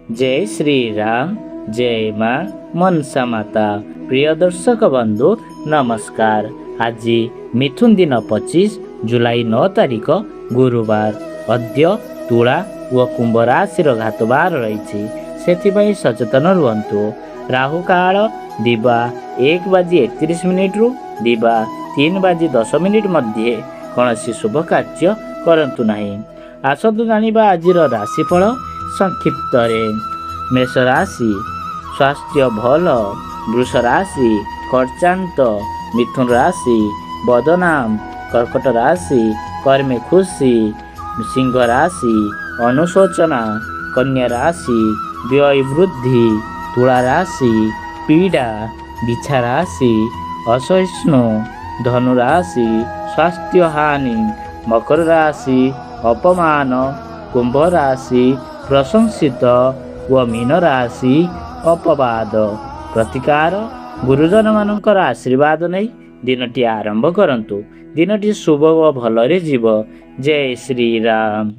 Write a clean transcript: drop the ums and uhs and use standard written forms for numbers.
जय श्री राम जय माँ मनसा माता। प्रिय दर्शक बंधु नमस्कार। आज मिथुन दिन 25 जुलाई 9 तारिख गुरुवार। अद्य तुला व कुंभ राशि घातबार रही से सचेतन रुहतु। राहु काल दिवा 1:31 रु दिवा 3:10 मध्य कौन शुभ कार्य करंतु नहीं। आसतु जानिबा आजिर राशिफल संक्षिप्त। मेष राशि स्वास्थ्य भल, वृष राशि कर्चांत, मिथुन राशि बदनाम, कर्कट राशि कर्मे खुशी, सिंह राशि अनुशोचना, कन्या राशि व्यय वृद्धि, तुला राशि पीड़ा, बिछा राशि असहिष्णु, धनु राशि स्वास्थ्य हानि, मकर राशि अपमान, कुंभ राशि प्रशंसित व मीन राशि अपवाद। प्रतिकार गुरुजन मानकर आशीर्वाद नहीं दिनटी आरंभ करंतु। दिनटी शुभ व भलरे जीव। जय श्री राम।